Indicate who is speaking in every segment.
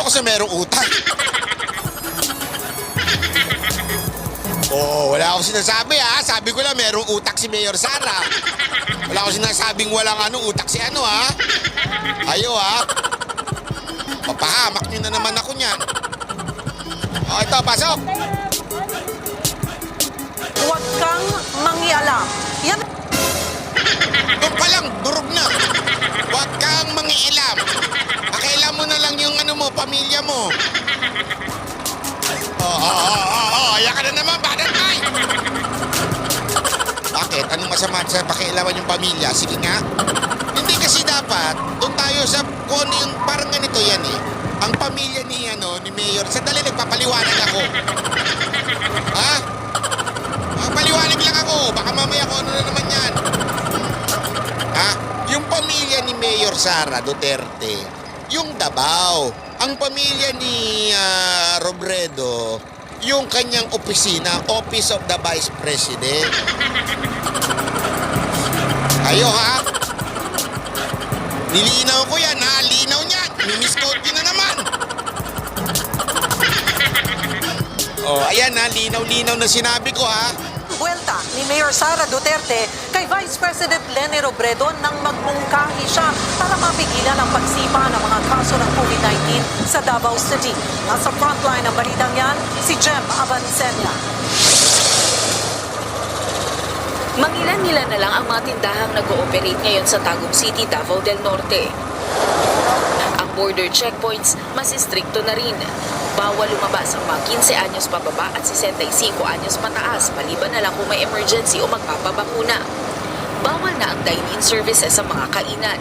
Speaker 1: ako sa merong utang. Oo, wala akong sinasabi ha. Sabi ko lang merong utak si Mayor Sara. Wala akong sinasabing walang utak si ha. Ayo ha. Papahamak nyo na naman ako niyan. O ito, pasok.
Speaker 2: Huwag kang mangialam. Yan.
Speaker 1: Doon pa lang, durog na. Huwag kang mangiilam. Pakialam mo na lang yung pamilya mo. Ayan ka na naman, badat ay! Bakit? Anong masama sa pakialaman yung pamilya? Sige nga. Hindi kasi dapat, doon tayo sa kung ano yung parang ganito yan eh. Ang pamilya ni Mayor, sandali nagpapaliwanag ako. Ha? Paliwanag lang ako. Baka mamaya ko ano na naman yan. Ha? Yung pamilya ni Mayor Sara Duterte, yung Davao. Ang pamilya ni Robredo, yung kanyang opisina, Office of the Vice President. Ayo ha? Nilinaw ko yan ha? Linaw niyan. Mimiscode yun na naman. Ayan ha? Linaw-linaw na sinabi ko ha?
Speaker 2: Buwelta ni Mayor Sara Duterte kay Vice President Leni Robredo nang magmungkahi siya para mapigilan ang pagsipa ng mga kaso ng COVID-19 sa Davao City. Nasa frontline ng balitang yan, si Jem Abansenya.
Speaker 3: Mangilan-ngilan na lang ang mga tindahang nag-ooperate ngayon sa Tagum City, Davao del Norte. Ang border checkpoints mas istrikto na rin. Bawal lumabas ang mga 15 anyos pababa at 65 anyos pataas maliban na lang kung may emergency o magpapabakuna. Bawal na ang dine-in services sa mga kainan.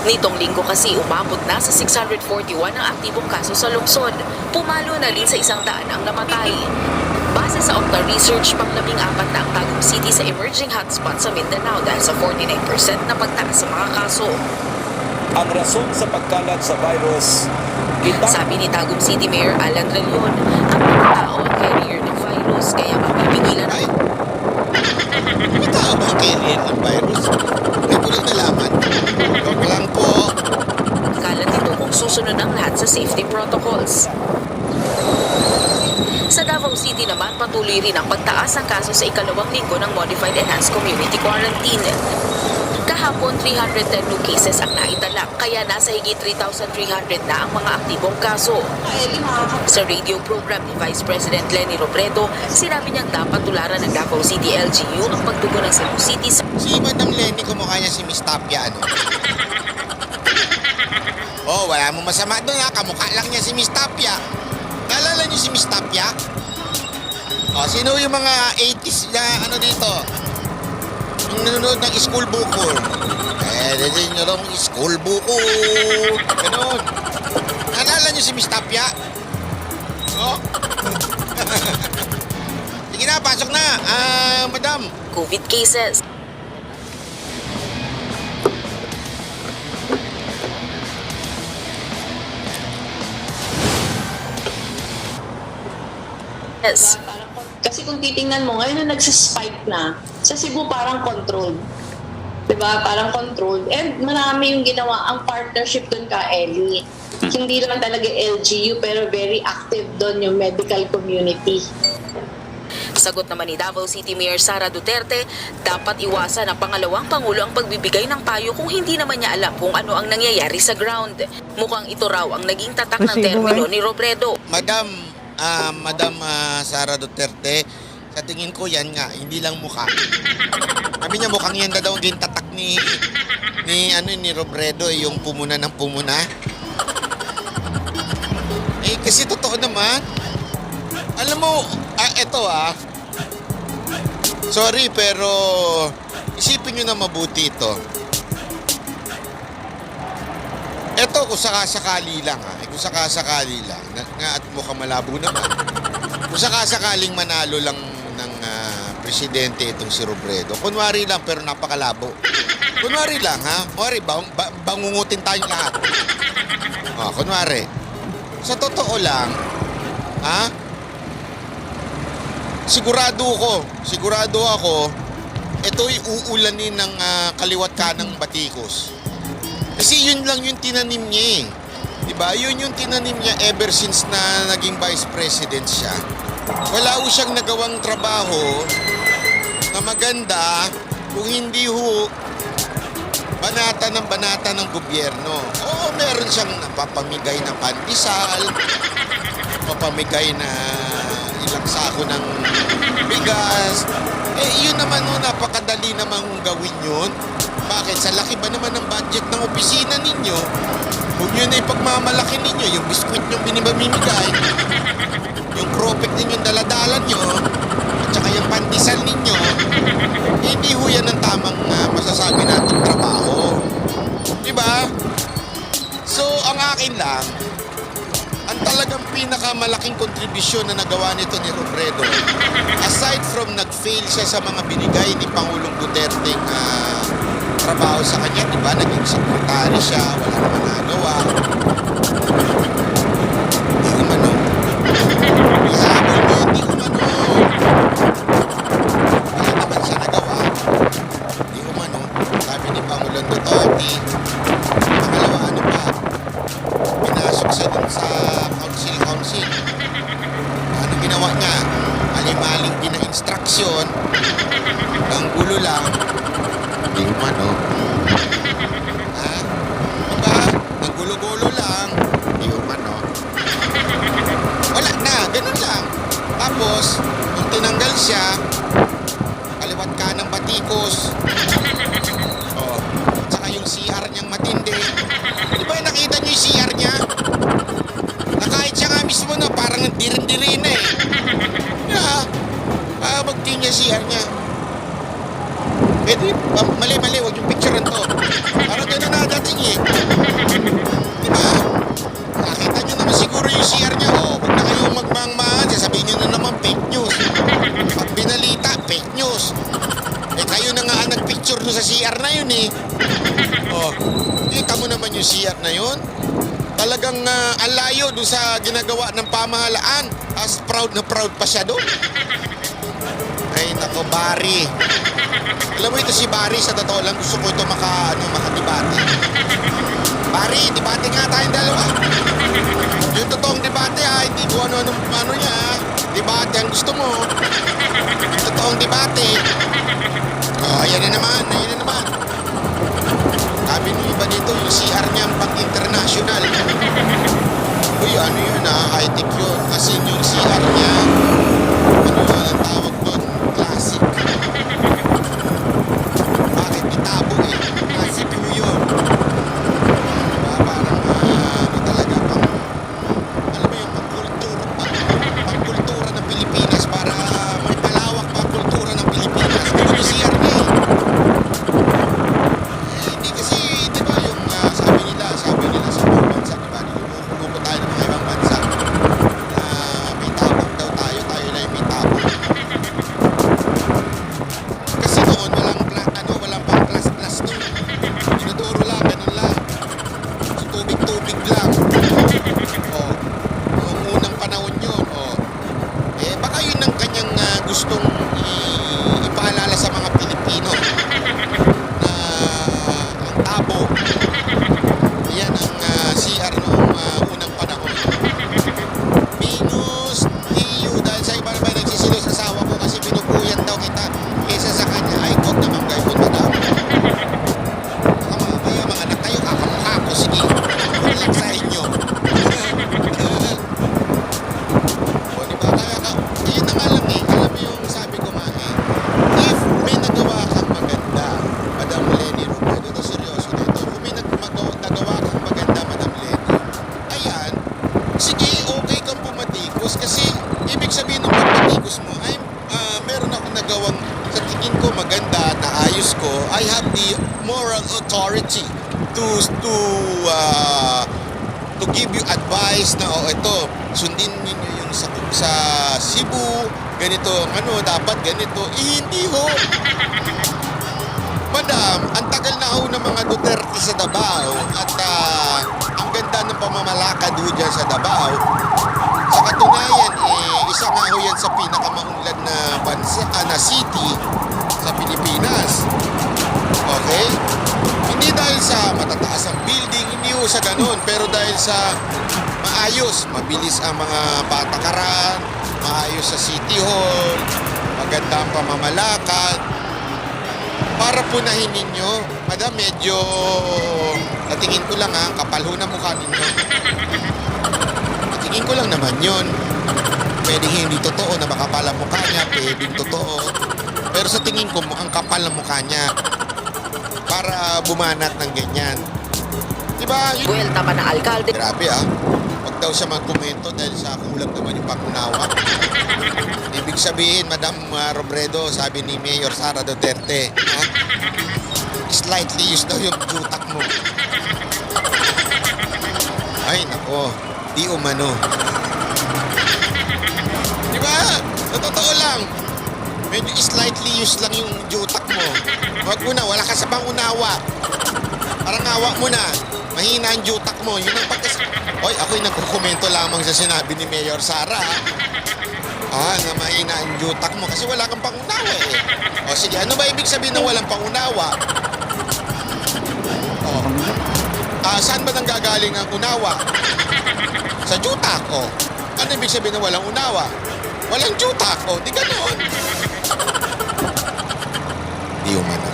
Speaker 3: Nitong linggo kasi umabot na sa 641 ang aktibong kaso sa lungsod. Pumalo na rin sa 100 ang namatay. Base sa Octa Research, pang-14 na ang Tagum City sa emerging hotspot sa Mindanao dahil sa 49% na pagtaas sa mga kaso.
Speaker 4: Ang rason sa pagkalat sa virus,
Speaker 3: Sabi ni Tagum City Mayor Alan Relion, ang mga tao ang carrier ng virus kaya mapipigilan
Speaker 1: Ay! May tao ba ang carrier ng virus? Hindi ko lang nalaman. Joke lang po.
Speaker 3: ang kalat nito kung susunod ang lahat sa safety protocols. Sa Davao City naman, patuloy rin ang pagtaas ng kaso sa ikalawang linggo ng Modified Enhanced Community Quarantine. Kahapon, 310 new cases ang naitala, kaya nasa higit 3,300 na ang mga aktibong kaso. Sa radio program ni Vice President Leni Robredo, sinabi niyang dapat tularan ng Davao City LGU ang pagtugon ng Cebu City sa
Speaker 1: Si Madam Lenny, kumukha niya si Miss Tapia, wala mo masama doon ha. Kamukha lang niya si Miss Tapia. Naalala niyo si Miss Tapia? Sino yung mga 80s na dito? Yung nanonood ng School Buko. Din nyo lang School Buko. Ganun. Naalala niyo si Miss Tapia? Sige na, pasok na. Madam.
Speaker 3: COVID cases. Yes.
Speaker 5: Kasi kung titingnan mo, ngayon na nagsispike na, sa Cebu parang controlled. Diba? Parang controlled. And marami yung ginawa ang partnership doon ka, Ellie. Hindi lang talaga LGU, pero very active doon yung medical community.
Speaker 3: Sagot naman ni Davao City Mayor Sara Duterte, dapat iwasan ng pangalawang pangulo ang pagbibigay ng payo kung hindi naman niya alam kung ano ang nangyayari sa ground. Mukhang ito raw ang naging tatak ng termino ni Robredo.
Speaker 1: Madam Sara Duterte, sa tingin ko yan nga, hindi lang mukha. Sabi niya mukhang yan daw ang gintatak ni Robredo, yung pumuna ng pumuna. Kasi totoo naman. Alam mo, sorry pero isipin nyo na mabuti ito. Eto kung sakasakali lang kung sakasakali lang at mukhang malabo naman. Kung sakasakaling manalo lang ng presidente itong si Robredo, kunwari lang pero napakalabo. Kunwari lang kunwari bangungutin tayong lahat. Kunwari. Sa totoo lang, sigurado ako, ito'y uulanin ng kaliwat kanang batikos. Kasi yun lang yung tinanim niya eh. Di Diba? Yun yung tinanim niya ever since na naging vice president siya. Wala ho siyang nagawang trabaho na maganda kung hindi ho banata ng gobyerno. Oo, meron siyang napapamigay na pandesal, papamigay na ilang sako ng bigas. Eh, yun naman ho, napakadali namang gawin yun. Bakit? Sa laki ba naman ng budget ng opisina ninyo? Kung yun ay pagmamalaki ninyo, yung biskwit nyo binibamimigay, yung cropek ninyong daladalan nyo, at saka yung pandesal ninyo, hindi ho yan ang tamang masasabi natin trabaho. Diba? So, ang akin lang, ang talagang pinakamalaking kontribusyon na nagawa nito ni Robredo, aside from nag-fail siya sa mga binigay ni Pangulong Duterte trabaho sa kanya, diba? Naging sekretary siya, wala naman nagawa. Di umano. Ihabol mo, di umano. Wala naman siya nagawa. Di umano. Sabi ni Pangulong Duterte, pangalawa, ano pa? Pinasok siya dun sa council. Ano ginawa niya? Aling-aling pina-instruction. Ang gulo lang. Di umano. Ha? Diba? Ang gulo-gulo lang. Di umano. Wala na. Ganun lang. Tapos, nung tinanggal siya, kaliwat ka ng batikos. Oh. Tsaka yung CR niyang matindi. Di ba nakita niyo yung CR niya? Na kahit siya nga mismo na parang dirin-dirin na eh. Magtingin niya CR niya. Pwede, mali-mali, huwag yung picturean to. Parang gano'n na dating eh. Diba? Nakita nyo naman siguro yung CR niya. Oh, huwag na kayong magmangmangan. Sasabihin nyo na naman fake news. Pag binalita, fake news. Eh kayo na nga ang nagpicture doon sa CR na yun eh. Oh, kita mo naman yung CR na yun. Talagang alayo doon sa ginagawa ng pamahalaan. As proud na proud pa siya doon. Ay, nako, Barry. Alam mo ito si Barry, sa totoo lang gusto ko ito makadebate. Barry, debate nga tayong dalawa. Yung totoong debate ha, hindi ko ano niya ha. Debate ang gusto mo. Yung totoong debate. Oh, ayan na naman. Sabi nyo iba dito, yung CR niya pang international. Uy, ano yun ha, high-tech yun. Kasi yung CR niya, ano yun ang tawag doon? Classic. Bakit itabo eh? Classic mo yun. Diba? Parang ano talaga pang, alam mo yung pangkultura ng Pilipinas para may palawak pa kultura ng Pilipinas. Pero yung CR niya eh. Hindi kasi, di ba yung sabi nila sa buong bansa, di ba? Lumupo tayo ng mga ibang bansa na may tabog daw tayo na yung may tabog. Kasi noon walang pang class noon. Tinuturo lang, ganun lang. So, tubig-tubig lang. Oh, noong unang panahon yun. Oh. Eh, baka yun ang kanyang gustong ipaalala sa mga Pilipino na ang tabo. Yan ang CR noong unang panahon. Venus, Leo, dahil sa iba naman nagsisilos sa asawa ko kasi pinupuyan daw kita kesa sa kanya. Ay, huwag naman kayo po, madam. Baka mamaya mga anak kayo, kakamukha ko. Sige, relax sa inyo. O, diba? Yun na nga lang eh. Alam mo yung sabi ko nga eh. If may nagawa kang maganda, Madam Leni Robredo, ito seryoso na ito. Kung may nagawa kang maganda, Madam Leni, ayan, sige, okay kang pumatikos kasi ibig sabihin ng pagpatikos mo ay meron akong nagawang sa tingin ko maganda at naayos ko. I have the moral authority to give you advice na ito, sundin ninyo yung sa Cebu, ganito, dapat ganito. Hindi ho. Madam, ang tagal na ho ng mga Duterte sa Davao at ang ganda ng pamamalakad ho dyan sa Davao. Sa katunayan, isa nga ho yan sa pinakamaunlad na bansa, na city sa Pilipinas. Okay? Hindi dahil sa matataas ang building, hindi ho sa ganun. Pero dahil sa maayos, mabilis ang mga patakaran, maayos sa City Hall, maganda ang pamamalakad, para punahin ninyo, madam, medyo natingin ko lang ha, kapal ho na mukha ninyo. Natingin ko lang naman yun. Pwedeng hindi totoo na makapal ang mukha niya, pwedeng totoo. Pero sa tingin ko, mukhang kapal ang mukha niya para bumanat ng ganyan. Diba? Yun.
Speaker 3: Buwelta pa ng alkalde.
Speaker 1: Grabe ah. Huwag daw siya magkomento dahil sa kulang naman yung pangunawa. Ibig sabihin, Madam Robredo, sabi ni Mayor Sara Duterte, ha? Slightly used daw yung jutak mo. Ay, nako. Di umano. Di ba? Sa totoo lang. Medyo slightly used lang yung jutak mo. Huwag mo na, wala ka sa pangunawa. Parang awa mo na. Mahina ang jutak mo. Yun ang pagkas... Hoy, ako'y nagkukomento lamang sa sinabi ni Mayor Sara. Na mahina ang jutak mo kasi wala kang pangunawa eh. O sige, ano ba ibig sabihin ng walang pangunawa? Saan ba nang gagaling ang unawa? Sa jutak, o. Ano ibig sabihin ng walang unawa? Walang jutak, o. Di ganoon. Di umano.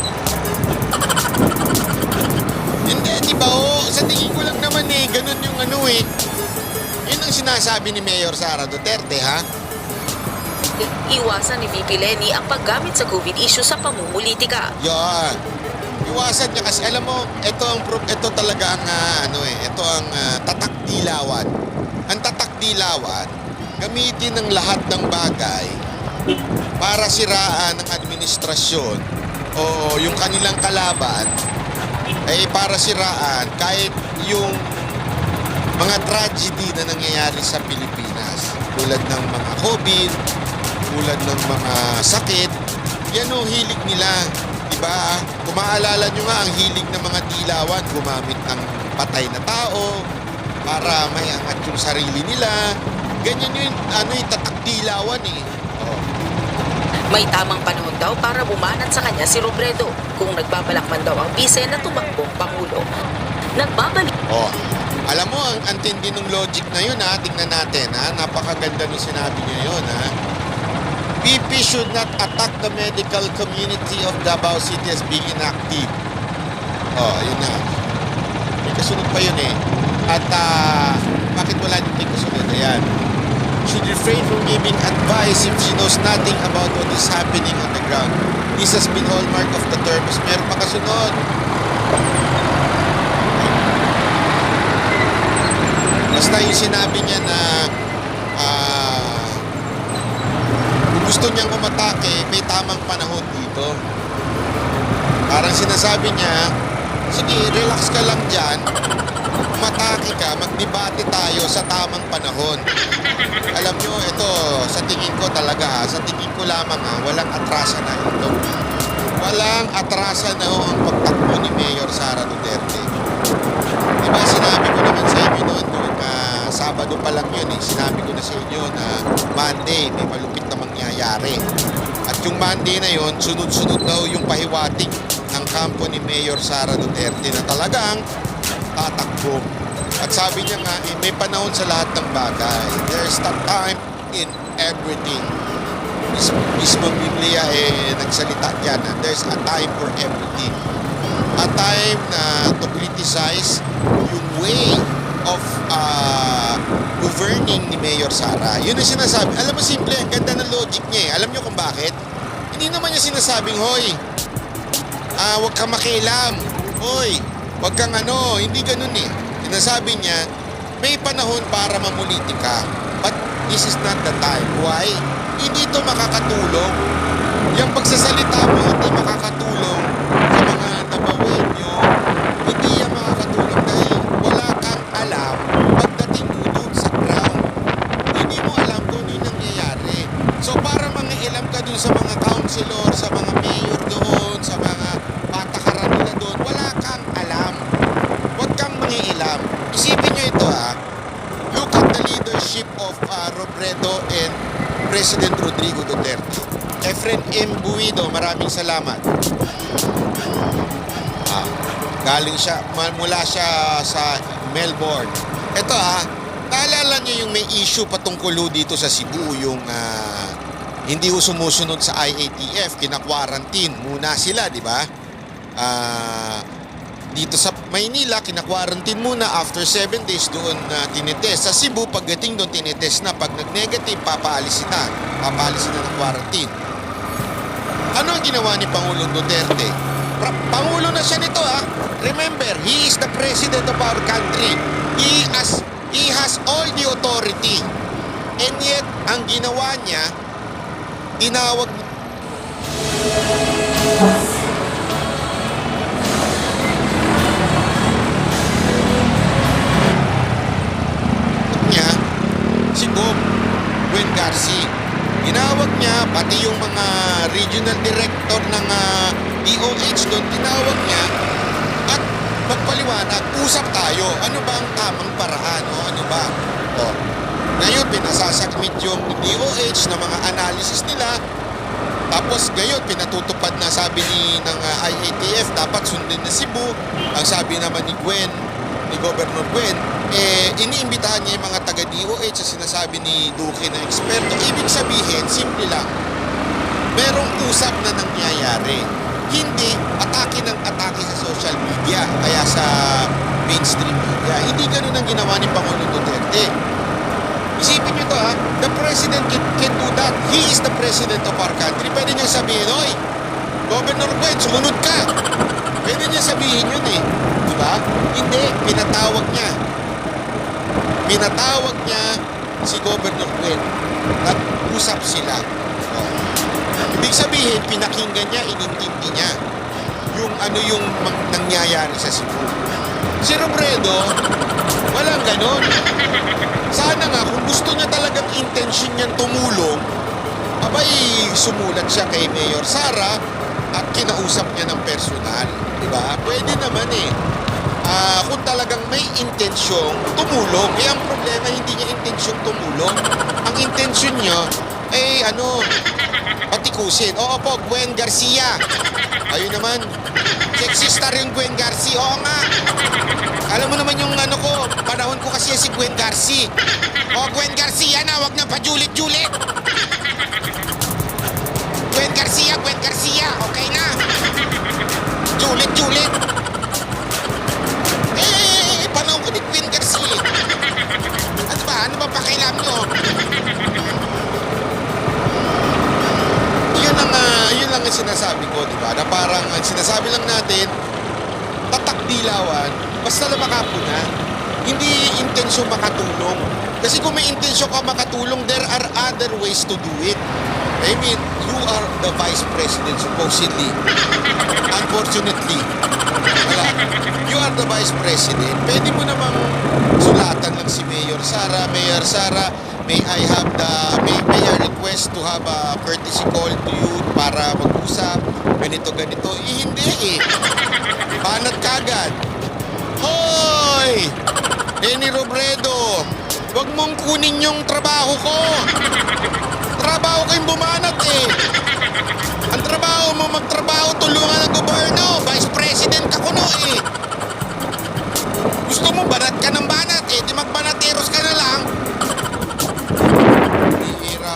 Speaker 1: Hindi, di ba o? Sa tingin ko lang naman eh, ganun yung ano eh. Yun ang sinasabi ni Mayor Sara Duterte, ha?
Speaker 3: Iwasan ni VP Lenny ang paggamit sa COVID issue sa pamumulitika.
Speaker 1: Yan. Iwasan niya kasi alam mo, ito talaga ang ito ang tatak dilawan. Ang tatak dilawan, gamitin ng lahat ng bagay para siraan ng administrasyon o yung kanilang kalaban ay para siraan kahit yung mga tragedy na nangyayari sa Pilipinas tulad ng mga COVID, tulad ng mga sakit. Yan o hilig nila. Diba? Kung maalala nyo nga, ang hilig ng mga dilawan, gumamit ng patay na tao para may angat yung sarili nila. Ganyan yung, yung tatak dilawan eh. Oh.
Speaker 3: May tamang panahon daw para bumanat sa kanya si Robredo kung nagbabalak man daw ang bise na tumakbong Pangulo. Nagbabalik.
Speaker 1: Oh. Alam mo, ang tindi ng logic na yun ha, tingnan natin ha, napakaganda nung sinabi niya yun ha. BP should not attack the medical community of Davao City as being inactive. Oh, yun na. May kasunod pa yun eh. At bakit wala yung may kasunod? Ayan. Should refrain from giving advice if she knows nothing about what is happening on the ground. This has been hallmark of the term. Meron pa kasunod. Basta yung sinabi niya na gusto niyang umatake, may tamang panahon dito. Parang sinasabi niya, sige, relax ka lang dyan, umatake ka, magdebate tayo sa tamang panahon. Alam nyo, ito, sa tingin ko talaga, sa tingin ko lamang walang atrasan na ito. Walang atrasan na ang pagtakbo ni Mayor Sara Duterte. Diba, sinabi ko naman sa inyo noon, Sabado pa lang yun eh, sinabi ko na sa inyo na Monday, may malupit na mangyayari. At yung Monday na yun, sunod-sunod daw yung pahiwatig ng kampo ni Mayor Sara Duterte na talagang tatakbo. At sabi niya nga, may panahon sa lahat ng bagay. There's a time in everything. Mismo Biblia nagsalita dyan na there's a time for everything. A time na to criticize yung way of governing ni Mayor Sara. Yun ang sinasabi. Alam mo, simple, ang ganda ng logic niya eh. Alam niyo kung bakit? Hindi naman niya sinasabing, hoy, huwag kang makialam. Hoy, huwag kang hindi ganun eh. Sinasabi niya, may panahon para mamulitika. But this is not the time. Why? Hindi ito makakatulong. Yung pagsasalita mo, hindi makakatulong sa mga nabawen nyo. Hindi yan makakatulong dahil wala kang alam pagdating mo doon sa ground. Hindi mo alam kung yun nangyayari. So para mangialam ka doon sa mga councilor, sa mga mayor doon, sa mga patakaran nila doon, wala kang alam. Huwag kang mangialam. Isipin nyo ito Look at the leadership of Robredo and President Rodrigo Duterte. Efren M. Buido, maraming salamat. Galing siya, mula siya sa Melbourne. Ito naalala niyo yung may issue patungkol dito sa Cebu, yung hindi sumusunod sa IATF, kina-quarantine muna sila, di ba? Dito sa Maynila, kina-quarantine muna, after 7 days doon tinitest. Sa Cebu, pagdating doon tinitest na, pag nag-negative, papaalisin na ng quarantine. Ano ang ginawa ni Pangulong Duterte? Pangulo na siya nito Remember, he is the president of our country. He has all the authority. And yet, ang ginawa niya, tinawag niya si Bob Gwen Garci. Tinawag niya pati yung mga regional director ng DOH doon, tinawag niya at magpaliwanag, usap tayo. Ano ba ang tamang paraan? Ano ba? Ngayon, pinasasubmit yung DOH na mga analysis nila. Tapos ngayon, pinatutupad na sabi ng IATF, dapat sundin na Cebu. Ang sabi naman ni Governor Gwen, iniimbitahan niya yung mga taga-DOH sa sinasabi ni Duque na eksperto. Ibig sabihin, simple lang, merong usap na nangyayari. Hindi atake ng atake sa social media, kaya sa mainstream media. Hindi ganun ang ginawa ni Pangulong Duterte. Isipin nyo to the president can do that. He is the president of our country. Pwede niya sabihin, oy, Governor Gwen, sumunod ka. Pwede niya sabihin yun diba? Hindi, pinatawag niya. Pinatawag niya si Governor Gwen. Nag-usap sila. Ibig sabihin, pinakinggan niya, inintindi niya yung yung nangyayari sa Cebu. Si Robredo, walang ganon. Sana nga, kung gusto niya talagang intention niyang tumulong, abay, sumulat siya kay Mayor Sara at kinausap niya ng personal. Diba? Pwede naman kung talagang may intensyong tumulong. Ang problema, hindi niya intensyong tumulong. Ang intensyon niya, patikusin. Oo po, Gwen Garcia. Ayun naman, sexy star yung Gwen Garcia. Oo nga. Alam mo naman yung panahon ko kasi si Gwen Garcia. Gwen Garcia na, wag na pajulit-julit. Gwen Garcia, okay na. Julit-julit. Panahon ko ni Gwen Garcia. Ano ba pakialam nyo? Yun lang ang sinasabi ko, di ba? Na parang ang sinasabi lang natin, tatak dilawan, basta na makapuna. Hindi intensyon makatulong. Kasi kung may intensyon ka makatulong, there are other ways to do it. I mean, you are the vice president supposedly. Unfortunately, wala. You are the vice president. Pwede mo namang sulatan lang si Mayor Sara. Mayor Sara, may I request to have a courtesy call to you para mag-usap. Ganito. Hindi Banat kagad. Hoy! Lenny Robredo, wag mong kunin yung trabaho ko. Trabaho kayong bumanat Ang trabaho mo magtrabaho, tulungan ng gobyerno. Vice President ako Gusto mo banat ka ng banat di magbanateros ka na lang. Hihira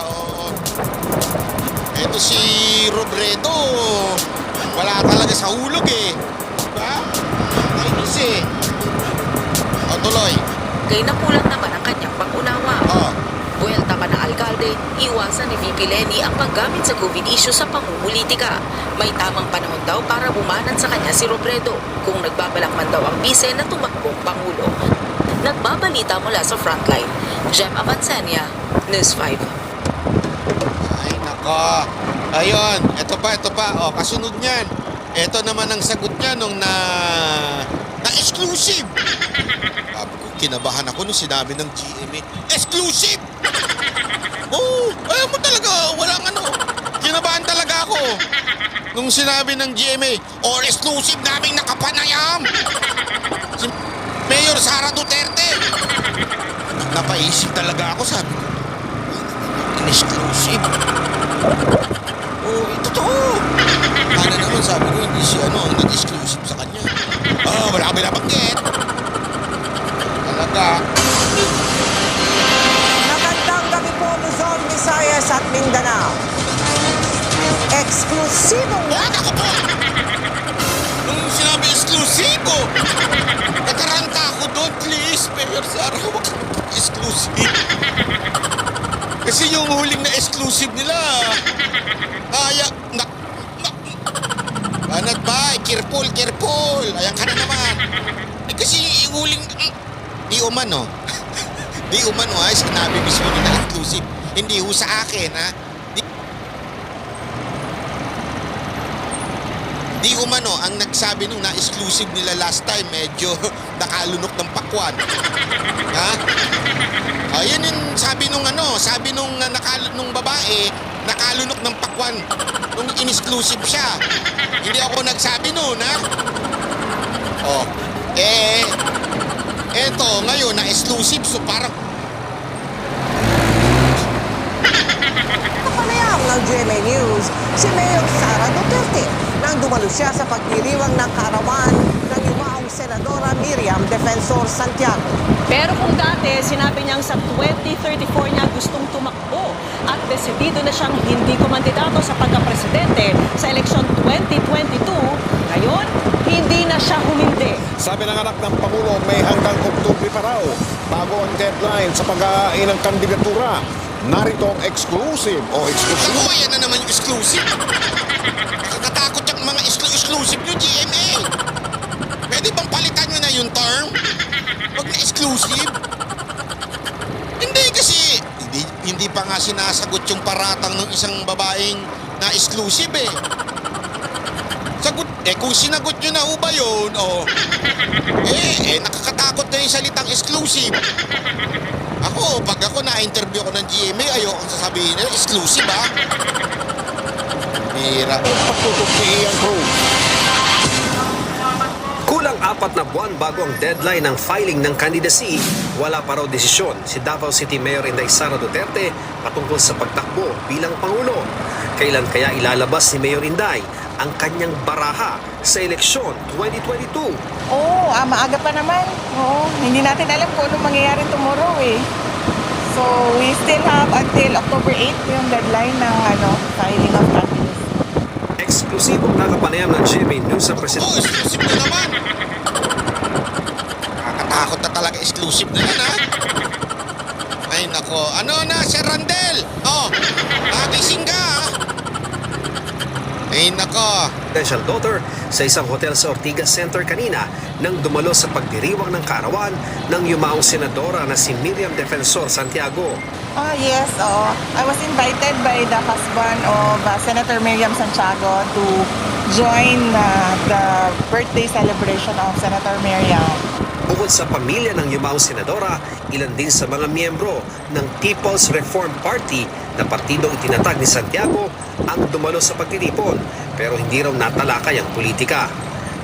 Speaker 1: Eto si Robredo, wala talaga sa hulog diba? Kainis tuloy.
Speaker 3: Kay napulang naman ang kanyang pangunawa. Buwelta pa ng alkalde, iwasan ni VP Lenny ang paggamit sa COVID issue sa pamumulitika. May tamang panahon daw para bumanat sa kanya si Robredo kung nagbabalak man daw ang bise na tumakbong Pangulo. Nagbabalita mula sa Frontline, Jem Avancenia, News 5.
Speaker 1: Ay, nako. Ayun, ito pa. Kasunod niyan. Ito naman ang sagot niya nung na-exclusive. Kinabahan ako nung sinabi ng GMA, exclusive! Ayaw mo talaga, walang Kinabahan talaga ako nung sinabi ng GMA, exclusive naming nakapanayam! Si Mayor Sara Duterte. Napaisip talaga ako, sabi ko, in-exclusive. Totoo. Naman sabi ko, hindi siya ang nag-exclusive sa kanya. Wala kami nabanggit. Talaga.
Speaker 6: Magandang gabi po, Luzon, Visayas at Mindanao. Eksklusibong
Speaker 1: Wala ako po! Nung sinabi eksklusibo, nakaranta ako doon, please. Mayor Sara, huwag kang exclusive. Kasi yung huling na exclusive nila, kaya, banat ba? Careful. Ayan ka na naman. Kasi yung huling, di umano. Di umano ha, sinabi mismo nila exclusive. Hindi ho sa akin ha. Di umano, ang nagsabi nung na-exclusive nila last time, medyo nakalunok ng pakwan. Ha? Ayun yung sabi nung nung babae, nakalunok ng pakwan nung in-exclusive siya. Hindi ako nagsabi noon, ha? Oh, eto, ngayon, na-exclusive, so parang
Speaker 6: kapanayam ng GMA News, si Mayor Sara Duterte nang dumalo siya sa pagdiriwang ng kaarawan ng yumaong Senadora Miriam Defensor Santiago.
Speaker 2: Pero kung dati, sinabi niyang sa 2034 niya gustong tumakbo at desidido na siyang hindi kumandidato sa pagkapresidente sa eleksyon 2022, ngayon, hindi na siya humindi.
Speaker 4: Sabi ng anak ng Pangulo, may hanggang Oktubre pa raw bago ang deadline sa pag-aain ng kandidatura. Narito ang exclusive o exclusive.
Speaker 1: ako, ayan na naman yung exclusive. Nakakatakot yung mga exclusive nyo, GMA. Pwede bang palitan nyo na yung term? Huwag na exclusive. Hindi kasi, hindi pa nga sinasagot yung paratang ng isang babaeng na exclusive eh. Sagot, kung sinagot nyo na ho ba yun, nakakatakot na yung salitang exclusive. Pag ako na-interview ako ng GMA, ayokong sasabihin nila, exclusive ha. Mira.
Speaker 4: Pagtutupi ang Cruz.
Speaker 7: Kulang 4 na buwan bago ang deadline ng filing ng candidacy, wala pa raw desisyon si Davao City Mayor Inday Sara Duterte patungkol sa pagtakbo bilang Pangulo. Kailan kaya ilalabas ni Mayor Inday ang kanyang baraha sa eleksyon 2022?
Speaker 8: Oo, maaga pa naman. Oo, hindi natin alam kung anong mangyayari tomorrow eh. So, we still have until October 8 yung deadline ng filing of candidacy.
Speaker 7: Eksklusibong nakapanayam ng GMA News ang presidente.
Speaker 1: Exclusive na naman. Nakakatakot na talaga exclusive na yan ha. Ay nako, ano na, Sir Randel? Nagising ka ha. Ay nako.
Speaker 7: Presidential daughter sa isang hotel sa Ortigas Center kanina nang dumalo sa pagdiriwang ng kaarawan ng yumaong senadora na si Miriam Defensor Santiago.
Speaker 8: Yes, I was invited by the husband of Senator Miriam Santiago to join the birthday celebration of Senator Miriam.
Speaker 7: Bukod sa pamilya ng yumaong senadora, ilan din sa mga miyembro ng People's Reform Party na partidong itinatag ni Santiago ang dumalo sa pagtitipon pero hindi raw natalakay ang politika.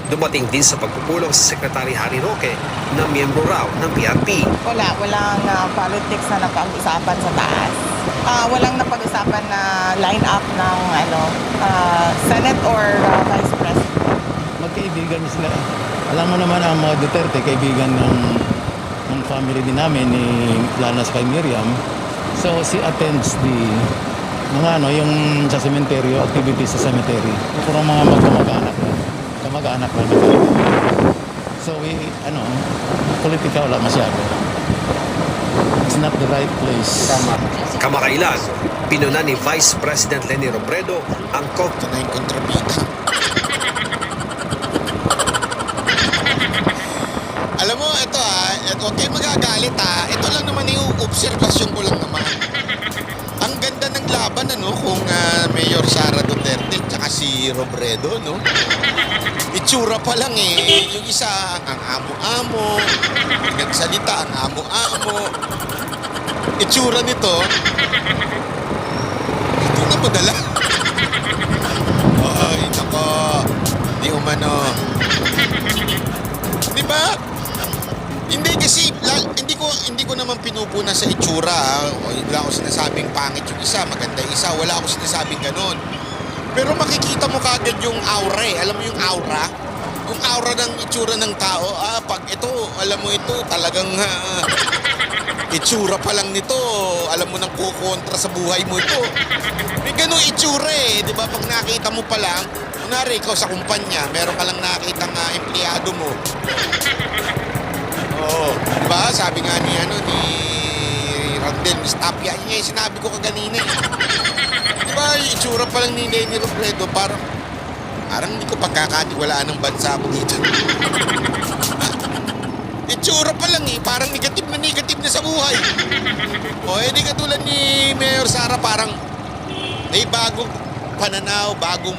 Speaker 7: Dumating din sa pagpupulong sa Secretary Harry Roque na miyembro raw ng PRP.
Speaker 8: Walang politics na napag-usapan sa taas. Walang napag-usapan na line up ng Senate or Vice President.
Speaker 9: Magkaibigan sila. Alam mo naman ang mga Duterte, kaibigan ng family din namin, lalo na kay Miriam. So, she attends yung sa cemetery, activities sa cemetery. Puro mga kamag-anak lang. So, politika wala masyado. It's not the right place.
Speaker 7: Kamakailan, pinuna ni Vice President Leni Robredo ang
Speaker 1: Ito na yung kontrabida. Alam mo, huwag kayo magagalit ha. Ito lang naman yung obserbasyon ko lang naman. Ang ganda ng laban kung Mayor Sara Duterte tsaka si Robredo, no? Itsura pa lang yung isa, ang amo-amo, nagsalita, ang amo-amo. Itsura nito, ito na padala. Ay, nako, di umano. Di ba? Hindi kasi, hindi ko naman pinupuna sa itsura. Wala ako sinasabing pangit yung isa, maganda yung isa. Wala ako sinasabing ganun. Pero makikita mo kagad yung aura eh. Alam mo yung aura? Yung aura ng itsura ng tao, pag ito, alam mo ito, talagang itsura pa lang nito, alam mo nang kukontra sa buhay mo ito. May ganung itsura eh, di ba? Pag nakita mo pa lang, kunwari ikaw sa kumpanya, meron ka lang nakitang empleyado mo. Oo, di ba? Sabi nga ni Randel, Miss Tapia, yun nga yung sinabi ko kaganina eh. Di ba, yung itsura pa lang ni Leni Robredo, parang hindi ko pagkakatiwalaan ng bansa ko dito. Itsura pa lang eh, parang negative na sa buhay. O, di katulad ni Mayor Sara, parang may bagong pananaw, bagong,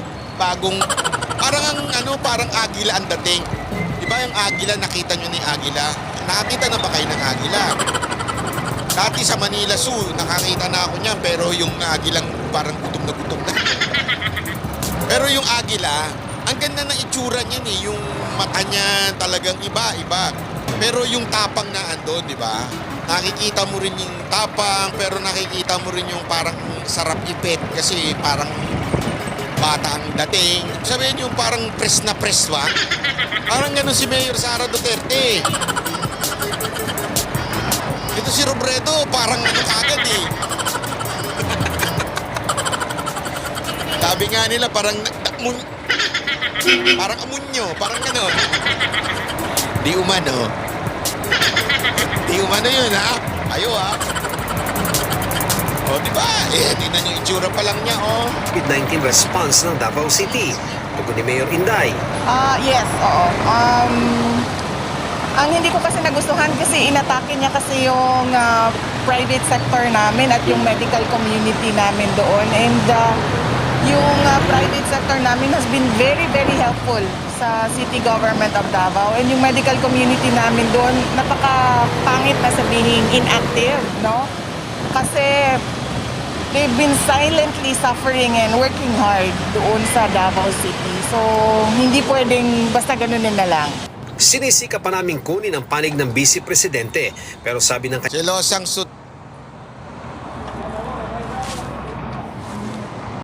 Speaker 1: parang agila ang dating. Di ba yung agila, nakita nyo ni agila? Nakakita na ba kayo ng agila? Dati sa Manila Zoo, nakakita na ako niyan, pero yung agilang parang gutom na. Pero yung agila, ang ganda ng itsura niyan eh, yung mata niya talagang iba. Pero yung tapang na andun, di ba? Nakikita mo rin yung tapang, pero nakikita mo rin yung parang sarap ipit kasi parang bata ang dating. Sabihin yung parang press na press ba? Parang ganun si Mayor Sara Duterte. Ito si Robredo, parang kagad eh. Sabi nga nila parang amunyo, parang gano'n. Di umano yun ha? Ayo ha? O diba? Tingnan yung itsura pa lang niya
Speaker 7: COVID-19 response ng Davao City. Tugon ni Mayor Inday.
Speaker 8: Yes, oo. Ang hindi ko kasi nagustuhan kasi inatake niya kasi yung private sector namin at yung medical community namin doon. And yung private sector namin has been very, very helpful sa city government of Davao. And yung medical community namin doon, napaka-pangit na sabihin inactive, no? Kasi they've been silently suffering and working hard doon sa Davao City. So, hindi pwedeng basta ganunin na lang.
Speaker 7: Sinisika pa namin kunin ang panig ng Vice Presidente, pero sabi ng
Speaker 1: Silosang